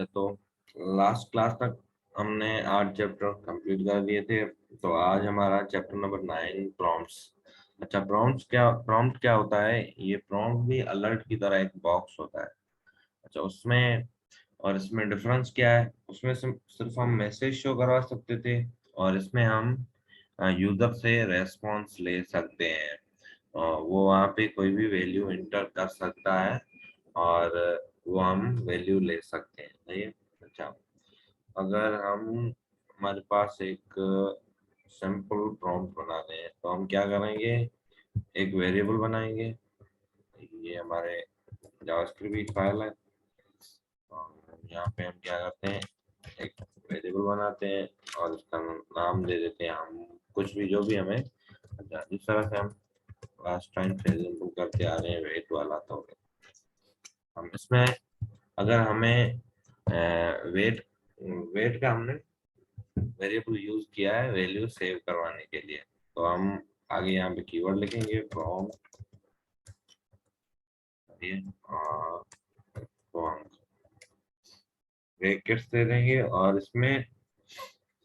तो last class तक हमने 8 चैप्टर कंप्लीट कर दिए थे। तो आज हमारा चैप्टर नंबर 9 प्रॉम्प्ट्स। अच्छा, प्रॉम्प्ट क्या होता है? ये प्रॉम्प्ट भी अलर्ट की तरह एक बॉक्स होता है। अच्छा, उसमें और इसमें डिफरेंस क्या है? उसमें सिर्फ हम मैसेज शो करवा सकते थे, और इसमें हम यूजर से रेस्पॉन्स ले सकते हैं। वो वहाँ पे कोई भी वैल्यू इंटर कर सकता है और वो हम वैल्यू ले सकते हैं। सही है। अच्छा, अगर हम हमारे पास एक सिंपल प्रॉम्प्ट बनाने हैं तो हम क्या करेंगे? एक वेरिएबल बनाएंगे। ये हमारे जावास्क्रिप्ट की फाइल है, और यहाँ पे हम क्या करते हैं, एक वेरिएबल बनाते हैं और उसका नाम दे देते हैं हम कुछ भी, जो भी हमें। अच्छा, इस तरह से हम लास्ट टाइम से एग्जाम्पल करते आ रहे हैं वेट वाला। तो हम इसमें अगर हमें वेट वेट का हमने वेरिएबल यूज किया है वैल्यू सेव करवाने के लिए, तो हम आगे यहाँ पे कीवर्ड लिखेंगे फ्रॉम और ब्रैकेट्स दे देंगे, और इसमें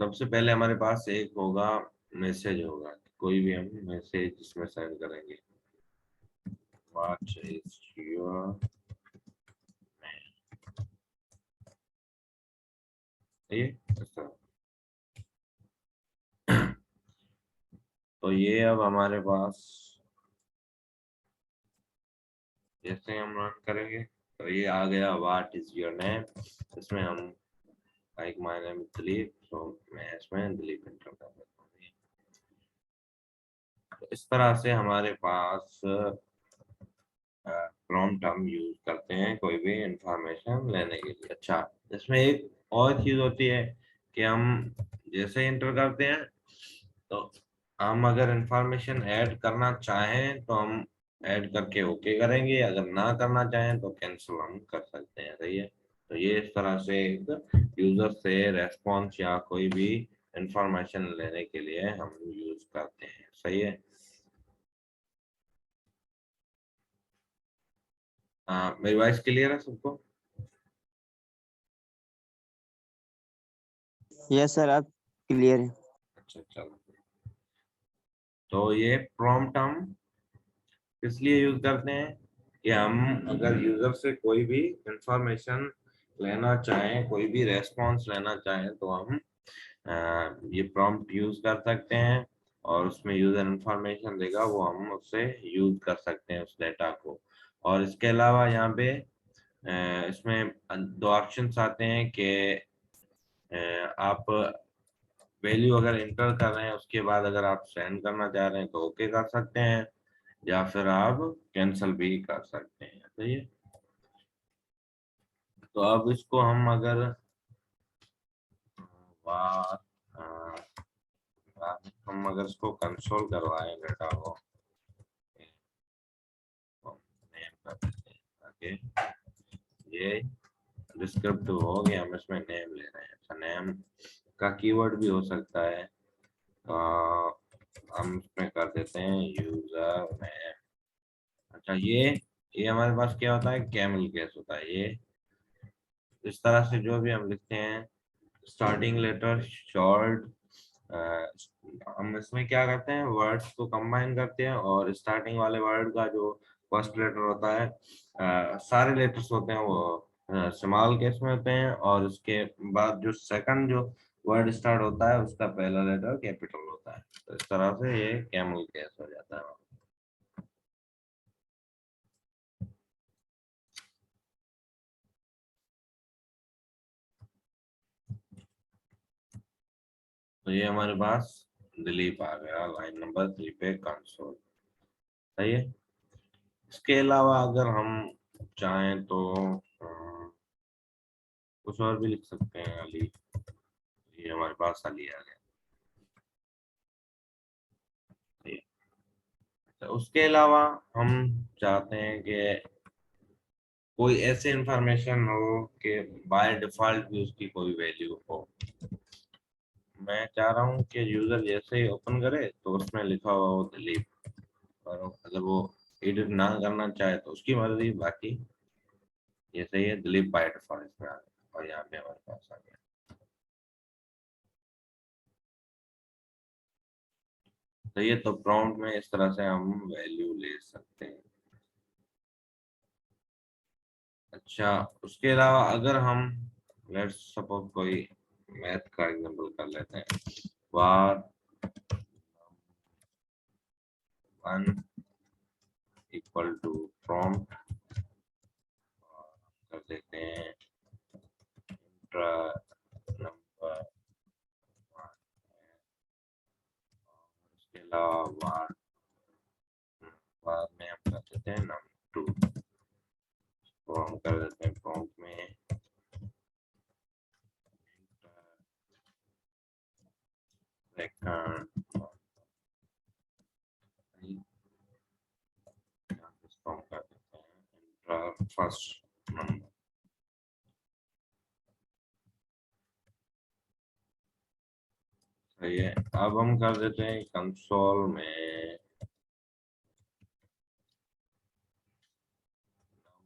सबसे पहले हमारे पास एक होगा मैसेज होगा, कोई भी हम मैसेज इसमें सेंड करेंगे। व्हाट इज योर ये इस तरह। तो ये अब हमारे पास जैसे हम रन करेंगे तो ये आ गया व्हाट इज योर नेम। इसमें हम like my name is Dilip, तो मैं इसमें दिलीप एंटर कर देता हूँ। तो इस तरह से हमारे पास प्रॉम्प्ट हम यूज करते हैं कोई भी इंफॉर्मेशन लेने के लिए। अच्छा, इसमें एक और चीज होती है कि हम जैसे इंटर करते हैं तो हम अगर इंफॉर्मेशन ऐड करना चाहें तो हम ऐड करके ओके करेंगे, अगर ना करना चाहें तो कैंसिल हम कर सकते हैं। सही है। तो ये इस तरह से एक यूजर से रेस्पॉन्स या कोई भी इंफॉर्मेशन लेने के लिए हम यूज करते हैं। सही है। मेरी वॉइस क्लियर है सबको? यस सर, आप क्लियर है। अच्छा, चलो। तो ये प्रॉम्प्ट हम इसलिए यूज करते हैं कि हम अगर यूजर से कोई भी इंफॉर्मेशन लेना चाहें, कोई भी रेस्पॉन्स लेना चाहें, तो हम ये प्रॉम्प्ट यूज कर सकते हैं, और उसमें यूजर इंफॉर्मेशन देगा वो हम उससे यूज कर सकते हैं उस डेटा को। और इसके अलावा यहाँ पे इसमें दो ऑप्शंस आते हैं कि आप वैल्यू अगर इंटर कर रहे हैं उसके बाद अगर आप सेंड करना चाह रहे हैं तो ओके कर सकते हैं, या फिर आप कैंसिल भी कर सकते हैं। सही है। तो अब इसको हम अगर वार हम अगर इसको कंसोल करवाएं डेटा को, नेम कर देते हैं ताकि ये डिस्क्रिप्टिव हो गया। हम इसमें नेम ले रहे हैं। अच्छा, नेम का कीवर्ड भी हो सकता है। हम इसमें कर देते हैं यूजर नेम। अच्छा, ये हमारे पास क्या होता है? कैमल केस होता है। ये इस तरह से जो भी हम लिखते हैं स्टार्टिंग लेटर शॉर्ट, हम इसमें क्या करते हैं, वर्ड्स को कंबाइन करते हैं, और स्टार्टिंग वाले वर्ड का जो फर्स्ट लेटर होता है, सारे लेटर्स होते हैं वो स्मॉल केस में होते हैं, और उसके बाद जो सेकंड जो वर्ड स्टार्ट होता है उसका पहला लेटर कैपिटल होता है। तो इस तरह से ये कैमल केस हो जाता है। तो ये हमारे पास दिलीप आ गया लाइन नंबर 3 पे कंसोल। सही है। इसके अलावा अगर हम चाहें तो कुछ और भी लिख सकते हैं। अली, ये हमारे पास अली आ गया। सही है। तो उसके अलावा हम चाहते हैं कि कोई ऐसे इंफॉर्मेशन हो कि बाय डिफॉल्ट भी उसकी कोई वैल्यू हो। मैं चाह रहा हूँ कि यूजर जैसे ही ओपन करे तो उसमें लिखा हुआ हो दिलीप, और अगर वो एडिट ना करना चाहे तो उसकी मर्जी। बाकी ये सही है, दिलीप बाय डिफॉल्ट में आ गया। और यहाँ पे हमारे पास आ गया। तो ये तो प्रॉम्प्ट में इस तरह से हम वैल्यू ले सकते हैं। अच्छा, उसके अलावा अगर हम लेट्स सपोज कोई मैथ का एग्जांपल कर लेते हैं, var 1 इक्वल टू प्रॉम्प्ट कर देते हैं इंट्रा नंबर, उसके अलावा var में हम कर देते हैं num2, तो हम कर देते हैं प्रॉम्प्ट में सेकंड, इसको हम कर देते हैं इंट्रा फर्स्ट नंबर। सही है। अब हम कर देते हैं कंसोल में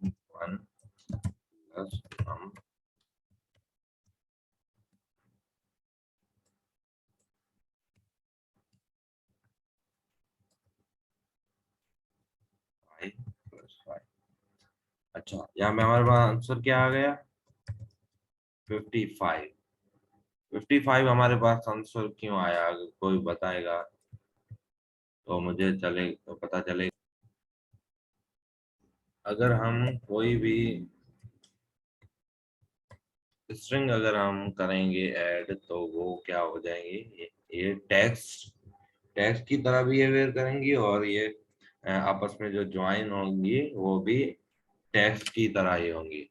num1 प्लस num प्लस 5। अच्छा, यहाँ पे हमारे पास आंसर क्या आ गया? 55। 55 हमारे पास आंसर क्यों आया, अगर कोई बताएगा तो मुझे चले तो पता चले। अगर हम कोई भी स्ट्रिंग अगर हम करेंगे ऐड, तो वो क्या हो जाएंगे, ये टेक्स्ट टेक्स्ट की तरह बिहेवियर करेंगी, और ये आपस में जो ज्वाइन होंगी वो भी टेक्स्ट की तरह ही होंगी।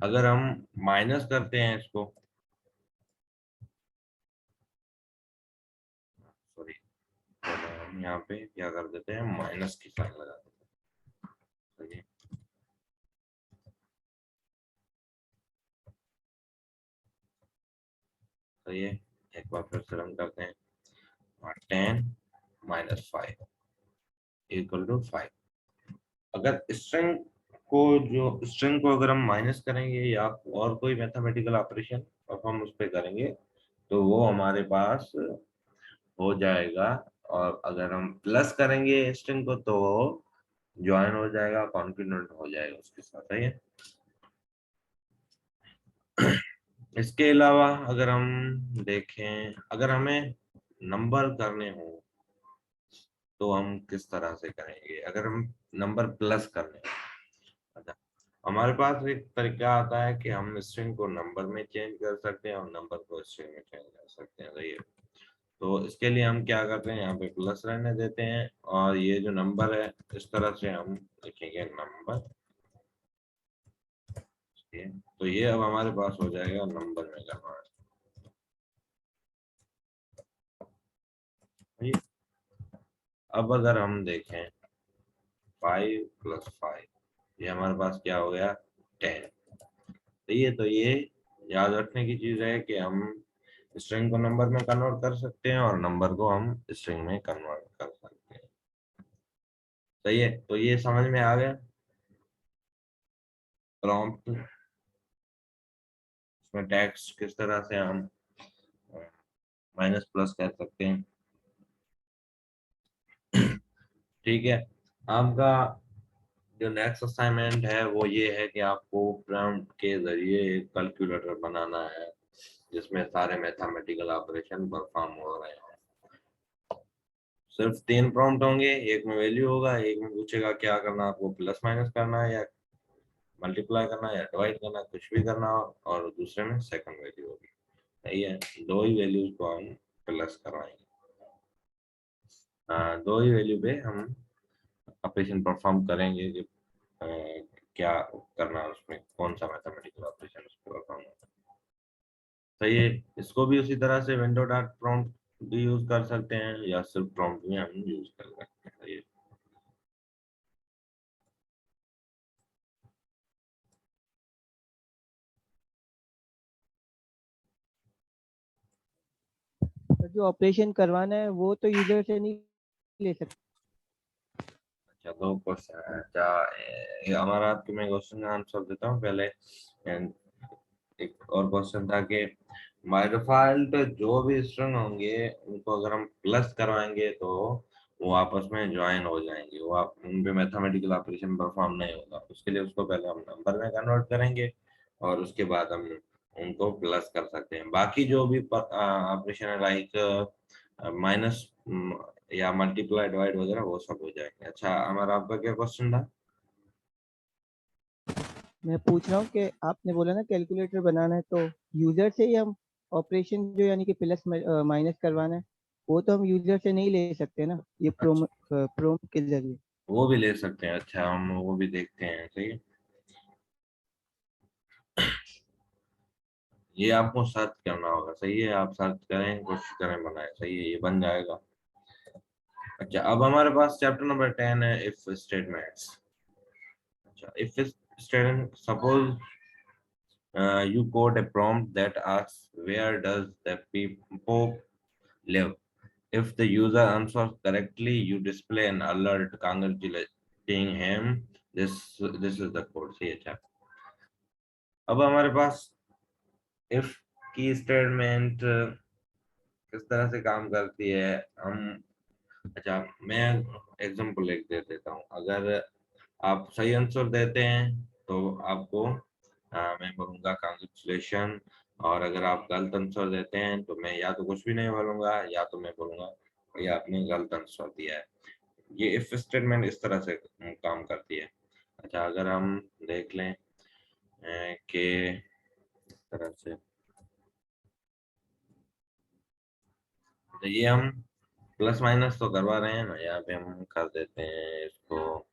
अगर हम माइनस करते हैं इसको, सॉरी, तो हम यहाँ पे क्या कर देते हैं, माइनस की साइन लगा देते हैं। सही है। सही है। एक बार फिर से रन करते हैं, 10 माइनस 5 इक्वल टू 5। अगर स्ट्रिंग को अगर हम माइनस करेंगे या और कोई मैथमेटिकल ऑपरेशन परफॉर्म उस पर करेंगे, तो वो हमारे पास हो जाएगा। और अगर हम प्लस करेंगे स्ट्रिंग को, तो वो ज्वाइन हो जाएगा, कॉन्फिडेंट हो जाएगा उसके साथ। सही है। इसके अलावा अगर हम देखें, अगर हमें नंबर करने हो तो हम किस तरह से करेंगे, अगर हम नंबर प्लस करने हो। अच्छा, हमारे पास एक तरीका आता है कि हम स्ट्रिंग को नंबर में चेंज कर सकते हैं और नंबर को स्ट्रिंग में चेंज कर सकते हैं। सही है। तो इसके लिए हम क्या करते हैं, यहाँ पे प्लस रहने देते हैं, और ये जो नंबर है इस तरह से हम लिखेंगे नंबर। तो ये अब हमारे पास हो जाएगा नंबर में कन्वर्ट। अब अगर हम देखें 5 प्लस 5, ये हमारे पास क्या हो गया, 10। तो ये याद रखने की चीज है कि हम स्ट्रिंग को नंबर में कन्वर्ट कर सकते हैं और नंबर को हम स्ट्रिंग में कन्वर्ट कर सकते हैं। सही है। तो ये समझ में आ गया प्रॉम्प्ट, इसमें टेक्स्ट किस तरह से हम माइनस प्लस कर सकते हैं। ठीक है। आपका जो नेक्स्ट असाइनमेंट है वो ये है कि आपको प्रॉम्प्ट के जरिए एक कैलकुलेटर बनाना है जिसमें सारे मैथमेटिकल ऑपरेशन परफॉर्म हो रहे हैं। सिर्फ 3 प्रॉम्प्ट होंगे, एक में वैल्यू होगा, एक में पूछेगा क्या करना है आपको, प्लस माइनस करना है या मल्टीप्लाई करना है या डिवाइड करना है, कुछ भी करना हो, और दूसरे में सेकंड वैल्यू होगी। सही है। दो ही वैल्यूज को हम प्लस करवाएंगे। हाँ, दो ही वैल्यू पे हम ऑपरेशन परफॉर्म करेंगे कि क्या करना है, उसमें कौन सा मैथमेटिकल ऑपरेशन उस पर परफॉर्म होगा। सही है। इसको भी उसी तरह से विंडो डॉट प्रॉम्प्ट भी यूज कर सकते हैं या सिर्फ प्रॉम्प्ट में हम यूज कर सकते हैं। सही है। तो जो ऑपरेशन करवाना है वो तो यूजर से नहीं ले सकते। अच्छा, दो क्वेश्चन है। अच्छा, हमारा आपके मैं क्वेश्चन का आंसर देता हूँ पहले। एक और क्वेश्चन था कि बाय डिफॉल्ट जो भी स्ट्रिंग होंगे उनको अगर हम प्लस करवाएंगे तो वो आपस में ज्वाइन हो जाएंगे, वो आप उन पे मैथमेटिकल ऑपरेशन परफॉर्म नहीं होगा। उसके लिए उसको पहले हम नंबर में कन्वर्ट करेंगे और उसके बाद हम उनको प्लस कर सकते हैं। बाकी जो भी ऑपरेशन है लाइक माइनस या मल्टीप्लाई डिवाइड वगैरह वो सब हो जाएंगे। अच्छा हमारा आपका क्या क्वेश्चन था? मैं पूछ रहा हूँ कि आपने बोला ना कैलकुलेटर बनाना है, तो यूजर से ही हम ऑपरेशन जो यानी कि प्लस माइनस करवाना है, वो तो हम यूजर से नहीं ले सकते ना, ये अच्छा प्रोम के जरिए। वो भी ले सकते हैं, अच्छा हम वो भी देखते हैं। सही है, ये आपको सर्च करना होगा। सही है, आप सर्च करें, कोशिश करें बनाए। सही है, ये बन जाएगा। अच्छा अब हमारे पास चैप्टर नंबर 10 है इफ स्टेटमेंट्स। अच्छा if statement, suppose you code a prompt that asks where does the pope live. If the user answers correctly, you display an alert congratulating him. This is the code. सही है। अच्छा अब हमारे पास if की statement किस तरह से काम करती है हम, अच्छा मैं एग्जांपल लिख दे देता हूँ। अगर आप सही आंसर देते हैं तो आपको मैं बोलूँगा कांग्रेचुलेशन, और अगर आप गलत आंसर देते हैं तो मैं या तो कुछ भी नहीं बोलूँगा या तो मैं बोलूँगा ये आपने गलत आंसर दिया है। ये इफ स्टेटमेंट इस तरह से काम करती है। अच्छा अगर हम देख लें कि इस तरह से, तो ये हम प्लस माइनस तो करवा रहे हैं ना, यहाँ पे हम कर देते हैं इसको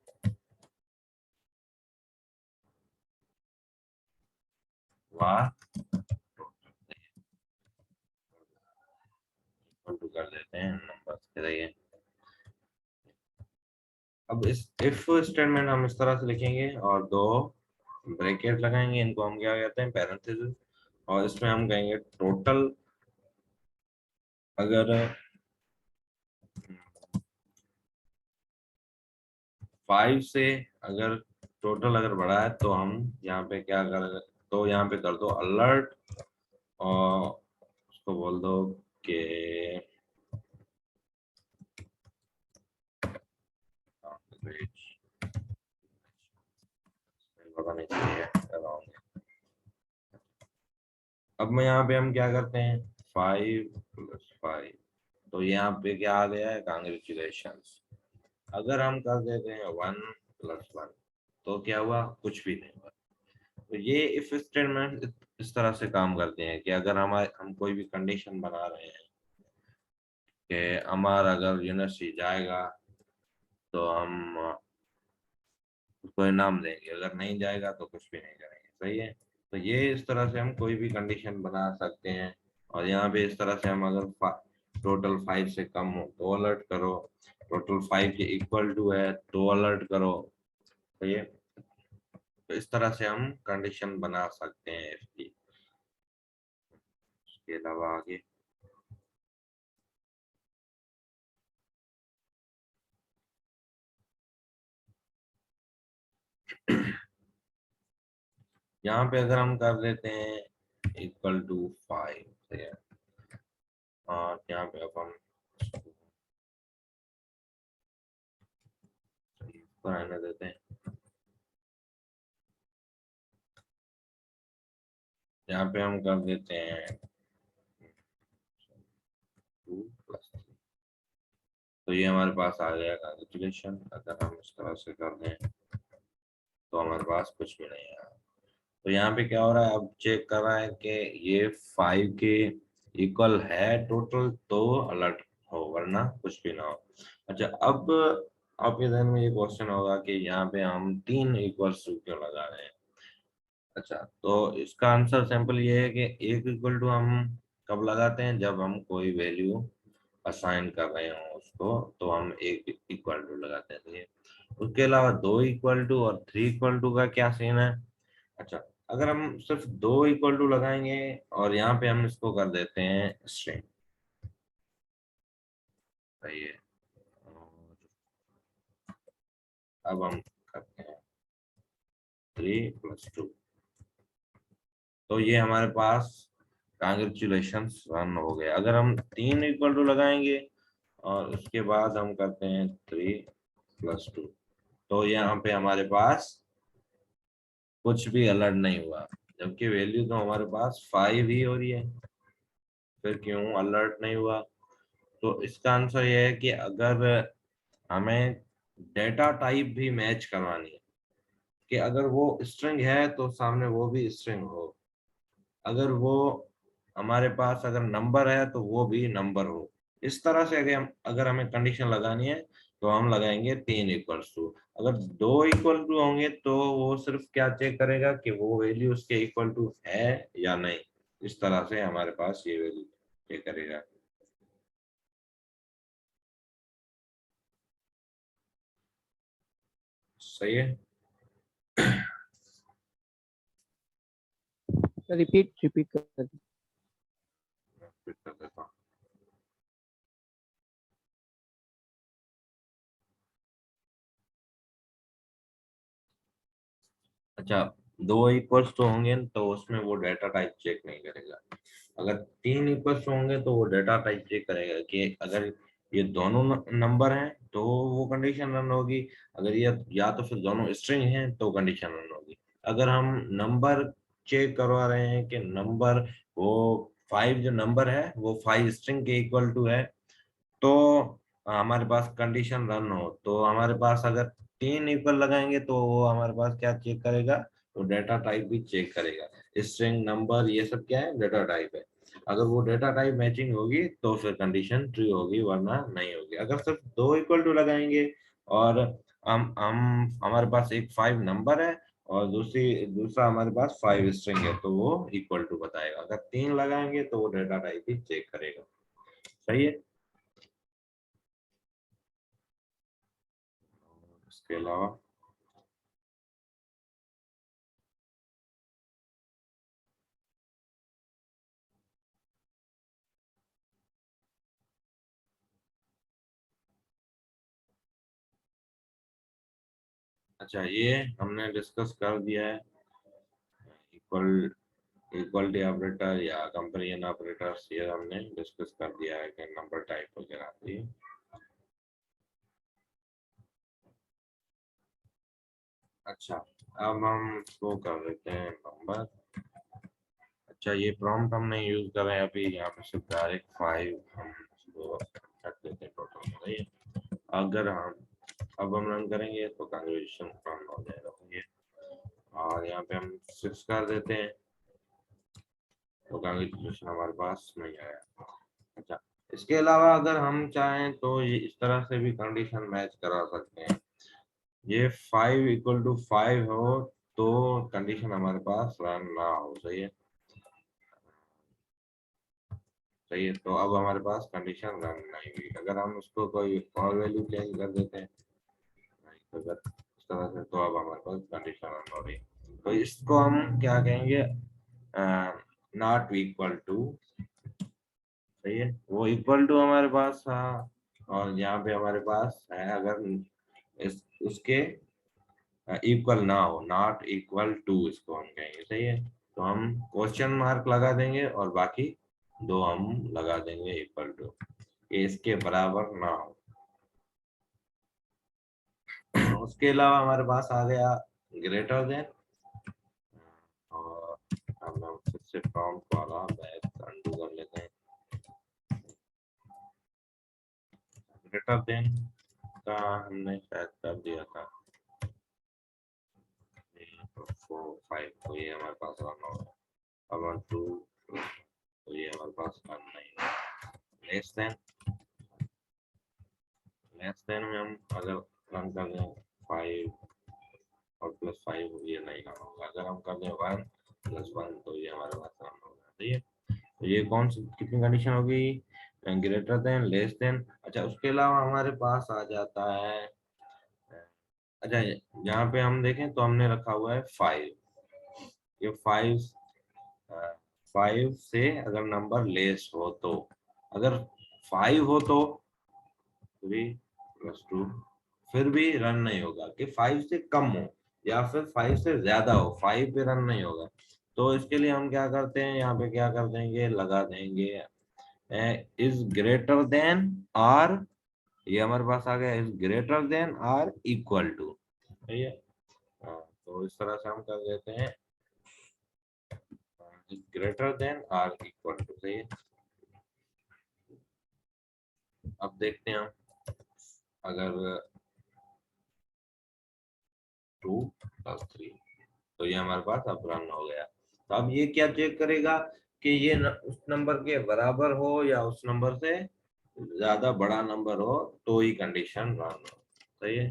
वाह कर देते हैं नंबर के जरिए। अब इस इफ स्टेटमेंट हम इस तरह से लिखेंगे और दो ब्रैकेट लगाएंगे, इनको हम क्या कहते हैं पैरेंथेसिस, और इसमें हम कहेंगे टोटल। अगर 5 से अगर टोटल अगर बढ़ा है तो हम यहाँ पे क्या कर, तो यहाँ पे कर दो अलर्ट और उसको बोल दो कि पता नहीं चाहिए। अब मैं यहाँ पे हम क्या करते हैं 5 + 5, तो यहाँ पे क्या आ गया है कांग्रेचुलेशन। अगर हम कर देते हैं 1 + 1 तो क्या हुआ, कुछ भी नहीं हुआ। तो ये इफ स्टेटमेंट इस तरह से काम करते हैं कि अगर हम कोई भी कंडीशन बना रहे हैं कि अमर अगर यूनिवर्सिटी जाएगा तो हम उसको इनाम देंगे, अगर नहीं जाएगा तो कुछ भी नहीं करेंगे। सही है, तो ये इस तरह से हम कोई भी कंडीशन बना सकते हैं। और यहाँ पे इस तरह से हम अगर टोटल 5 से कम हो तो अलर्ट करो, टोटल 5 के इक्वल टू है तो अलर्ट करो। सही है, तो इस तरह से हम कंडीशन बना सकते हैं इसकी। इसके अलावा आगे यहाँ पे अगर हम कर देते हैं =5, ठीक है, और यहाँ पे अब हम इसको रहने देते हैं। यहाँ पे हम कर देते हैं 2 + 3, तो ये हमारे पास आ गया कैलकुलेशन। अगर हम इस तरह से कर दें तो हमारे पास कुछ भी नहीं है। तो यहाँ पे क्या हो रहा है, अब चेक कर रहा है कि ये 5 के इक्वल है टोटल तो अलर्ट हो, वरना कुछ भी ना हो। अच्छा अब आपके ध्यान में ये क्वेश्चन होगा कि यहाँ पे हम 3 इक्वल्स टू क्यों लगा रहे हैं। अच्छा तो इसका आंसर सिंपल ये है कि एक इक्वल टू हम कब लगाते हैं, जब हम कोई वैल्यू असाइन कर रहे हो उसको, तो हम एक इक्वल टू लगाते हैं। ठीक है, उसके अलावा 2 इक्वल टू और 3 इक्वल टू का क्या सीन है। अच्छा अगर हम सिर्फ 2 इक्वल टू लगाएंगे और यहाँ पे हम इसको कर देते हैं स्ट्रिंग। सही है, और अब हम करते हैं 3 + 2, तो ये हमारे पास कांग्रेचुलेशंस रन हो गया। अगर हम 3 इक्वल टू लगाएंगे और उसके बाद हम करते हैं 3+2, तो यहाँ पे हमारे पास कुछ भी अलर्ट नहीं हुआ, जबकि वैल्यू तो हमारे पास 5 ही हो रही है, फिर क्यों अलर्ट नहीं हुआ? तो इसका आंसर ये है कि अगर हमें डेटा टाइप भी मैच करवानी है, कि अगर वो स्ट्रिंग है तो सामने वो भी स्ट्रिंग हो, अगर वो हमारे पास अगर नंबर है तो वो भी नंबर हो, इस तरह से अगर हमें कंडीशन लगानी है तो हम लगाएंगे 3 इक्वल्स टू। अगर 2 इक्वल टू होंगे तो वो सिर्फ क्या चेक करेगा कि वो वैल्यू उसके इक्वल टू है या नहीं, इस तरह से हमारे पास ये वैल्यू चेक करेगा। सही है। रिपीट कर दीजिए। फिर कर देता हूँ। अच्छा, 2 इक्वल्स तो होंगे तो उसमें वो डेटा टाइप चेक नहीं करेगा। अगर 3 इक्वल्स होंगे तो वो डेटा टाइप चेक करेगा कि अगर ये दोनों नंबर हैं तो वो कंडीशन रन होगी, अगर ये या तो फिर दोनों स्ट्रिंग हैं तो कंडीशन रन होगी। अगर हम नंबर चेक करवा रहे हैं कि नंबर वो 5 जो नंबर है वो 5 स्ट्रिंग के इक्वल टू है, तो हमारे पास कंडीशन रन हो, तो हमारे पास अगर 3 इक्वल लगाएंगे तो वो हमारे पास क्या चेक करेगा, तो डेटा टाइप भी चेक करेगा। स्ट्रिंग नंबर ये सब क्या है, डेटा टाइप है। अगर वो डेटा टाइप मैचिंग होगी तो फिर कंडीशन ट्रू होगी, वरना नहीं होगी। अगर सिर्फ 2 इक्वल टू लगाएंगे और हम हमारे पास एक 5 नंबर है और दूसरा हमारे पास 5 स्ट्रिंग है तो वो इक्वल टू बताएगा। अगर 3 लगाएंगे तो वो डेटा टाइप ही चेक करेगा। सही है। इसके अलावा अच्छा, ये हमने डिस्कस कर दिया है इक्वल इक्वलिटी ऑपरेटर या कंपेरिजन ऑपरेटर्स, ये हमने डिस्कस कर दिया है कि नंबर टाइप वगैरह आती है। अच्छा, अब हम इसको कर देते हैं नंबर। अच्छा, ये प्रॉम्प्ट हमने यूज कर रहे हैं अभी, यहाँ पे सिर्फ डायरेक्ट 5 हम इसको रख देते हैं टोटल में। सही है। अगर हम अब हम रन करेंगे तो कंग्रेचुलेशन रन हो जाएगा ये, और यहाँ पे हम 6 कर देते हैं तो कंग्रेचुलेशन हमारे पास नहीं आया। अच्छा, इसके अलावा अगर हम चाहें तो ये इस तरह से भी कंडीशन मैच करा सकते हैं। ये 5 इक्वल टू 5 हो तो कंडीशन हमारे पास रन ना हो। सही है। सही है, तो अब हमारे पास कंडीशन रन नहीं हुई। अगर हम उसको कोई और वैल्यू चेंज कर देते हैं, तो अगर इस तरह से, तो अब हमारे पास कंडीशन रन हो रही है। तो इसको हम क्या कहेंगे, नॉट इक्वल टू। सही है, वो इक्वल टू हमारे पास था और यहाँ पे हमारे पास है अगर उसके इक्वल ना हो, नॉट इक्वल टू इसको हम कहेंगे। सही है, तो हम क्वेश्चन मार्क लगा देंगे और बाकी दो हम लगा देंगे इक्वल टू, ये इसके बराबर ना हो। उसके अलावा हमारे पास आ गया ग्रेटर देन, और हम सबसे प्रॉम्प्ट वाला बैक अंडू कर लेते हैं। ग्रेटर देन का हमने शायद कर दिया था 4 5, तो ये हमारे पास रन होगा। अब 2, तो ये हमारे पास रन नहीं है। लेस देन में हम अगर रन कर दें 5 और +5, ये नहीं रन होगा। अगर हम कर दें 1+1 तो ये हमारे पास रन होगा। सही है, तो ये कौन सी कितनी कंडीशन होगी, ग्रेटर देन, लेस देन। अच्छा, उसके अलावा हमारे पास आ जाता है, अच्छा यहाँ पे हम देखें तो हमने रखा हुआ है 5। ये 5 से अगर नंबर लेस हो तो, अगर 5 हो तो 3+2, फिर भी रन नहीं होगा। कि 5 से कम हो या फिर 5 से ज्यादा हो, 5 पे रन नहीं होगा। तो इसके लिए हम क्या करते हैं, यहाँ पे क्या कर देंगे, लगा देंगे इज ग्रेटर देन आर, ये हमारे पास आ गया, is greater than or equal to, सही है। हाँ, तो इस तरह से हम कर देते हैं greater than or equal to, सही है। अब देखते हैं हम, अगर 2+3, तो ये हमारे पास अब रन हो गया। तो अब ये क्या चेक करेगा कि ये उस नंबर के बराबर हो या उस नंबर से ज्यादा बड़ा नंबर हो, तो ही कंडीशन रन हो, सही है।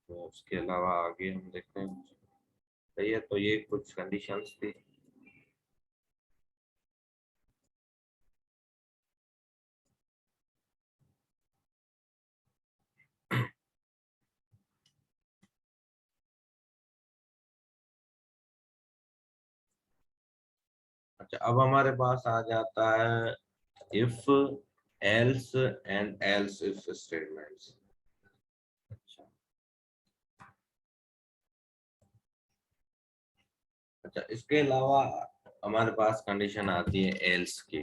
तो उसके अलावा आगे हम देखते हैं, सही है। तो ये कुछ कंडीशंस थी। अच्छा, अब हमारे पास आ जाता है if, else and else if statements. अच्छा अच्छा, इसके अलावा हमारे पास कंडीशन आती है एल्स की।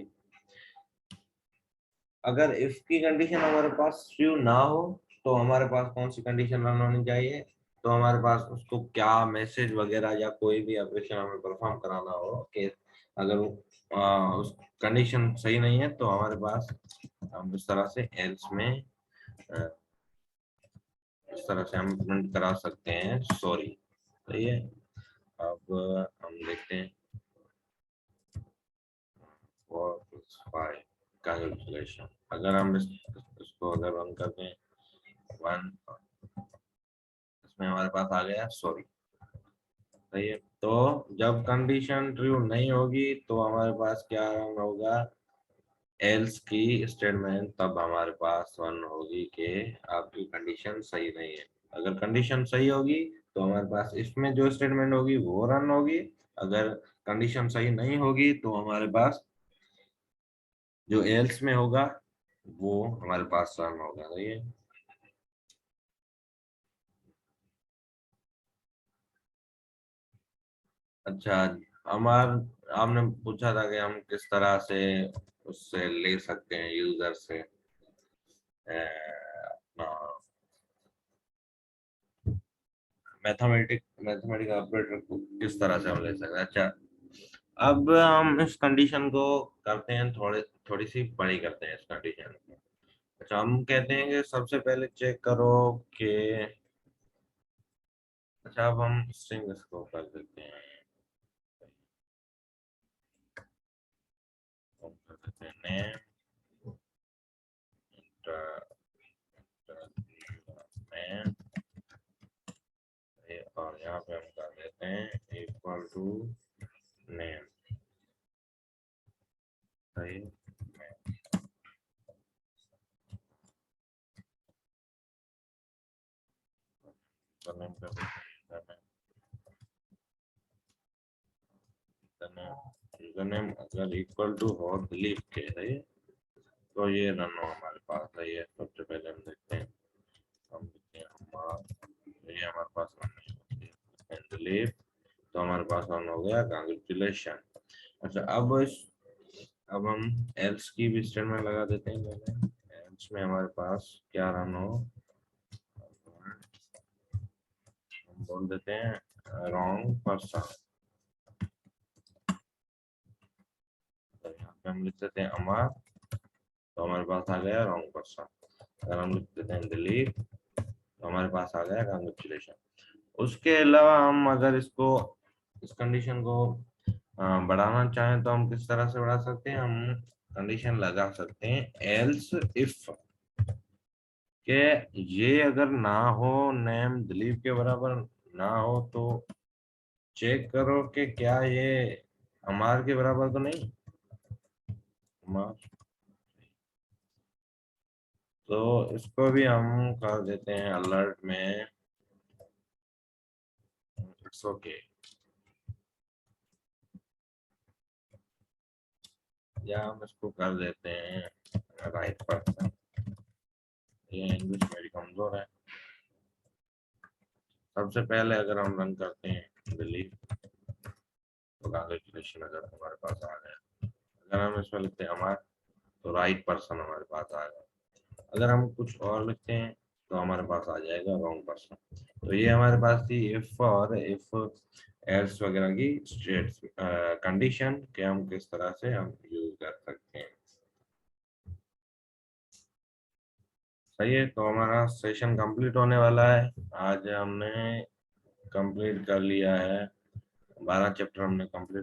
अगर इफ की कंडीशन हमारे पास ट्रू ना हो, तो हमारे पास कौन सी कंडीशन रन होनी चाहिए, तो हमारे पास उसको क्या मैसेज वगैरह या कोई भी ऑपरेशन हमें परफॉर्म कराना हो कि अगर उस कंडीशन सही नहीं है, तो हमारे पास हम इस तरह से एल्स में इस तरह से हम प्रिंट करा सकते हैं सॉरी, सही है। अब हम देखते हैं 4+5 कैलकुलेशन। अगर हम इसको अगर रन करते हैं 1, इसमें हमारे पास आ गया सॉरी, सही है। तो जब कंडीशन ट्रू नहीं होगी, तो हमारे पास क्या रन होगा, एल्स की स्टेटमेंट, तब हमारे पास रन होगी कि आपकी कंडीशन सही नहीं है। अगर कंडीशन सही होगी, तो हमारे पास इसमें जो स्टेटमेंट होगी वो रन होगी। अगर कंडीशन सही नहीं होगी, तो हमारे पास जो एल्स में होगा वो हमारे पास रन होगा, सही है। अच्छा, हमार आपने पूछा था कि हम किस तरह से उससे ले सकते हैं, यूजर से अपना मैथमेटिकल ऑपरेटर को किस तरह से हम ले सकते हैं। अच्छा, अब हम इस कंडीशन को करते हैं, थोड़ी सी बड़ी करते हैं इस कंडीशन को। अच्छा, हम कहते हैं कि सबसे पहले चेक करो कि, अच्छा अब हम स्ट्रिंग इसको कर देते हैं, हम कर देते हैं नेम मैन, और यहाँ पे हम कर देते हैं इक्वल टू नेम, सही। नेम कर देते हैं, यूजरनेम अगर इक्वल टू हो दिलीप के, सही, तो ये रन हो हमारे पास, सही है। सबसे पहले हम देखते हैं, हम देखते हैं ये हमारे पास रन नहीं होती है दिलीप, तो हमारे पास रन हो गया कांग्रेचुलेशन। अच्छा, अब हम एल्स की भी स्टेटमेंट लगा देते हैं पहले। एल्स में हमारे पास क्या रन हो, हम बोल देते हैं रॉन्ग पर्सन, तो यहाँ पे हम लिख देते हैं अमर, तो हमारे पास आ गया रॉन्ग पर्सन। अगर हम लिख देते हैं दिलीप, तो हमारे पास आ गया कांग्रेचुलेशन। उसके अलावा हम अगर इस कंडीशन को बढ़ाना चाहें, तो हम किस तरह से बढ़ा सकते हैं, हम कंडीशन लगा सकते हैं एल्स इफ के ये अगर ना हो, नेम दिलीप के बराबर ना हो, तो चेक करो कि क्या ये अमार के बराबर तो नहीं, अमार। तो इसको भी हम कर देते हैं अलर्ट में इट्स ओके, या हम इसको कर देते हैं राइट पर्सन, ये इंग्लिश मेरी कमजोर है। सबसे पहले अगर हम रन करते हैं दिलीप, कैलकुलेशन अगर हमारे पास आ गया, अगर हम इसमें लिखते हैं हमारे, तो राइट पर्सन हमारे पास आएगा। अगर हम कुछ और लिखते हैं तो हमारे पास आ जाएगा रॉन्ग पर्सन। तो ये हमारे पास थी इफ और इफ एल्स वगैरह की स्टेट्स कंडीशन के हम किस तरह से हम यूज कर सकते हैं। सही है, तो हमारा सेशन कंप्लीट होने वाला है। आज हमने कंप्लीट कर लिया है, 12 चैप्टर हमने कंप्लीट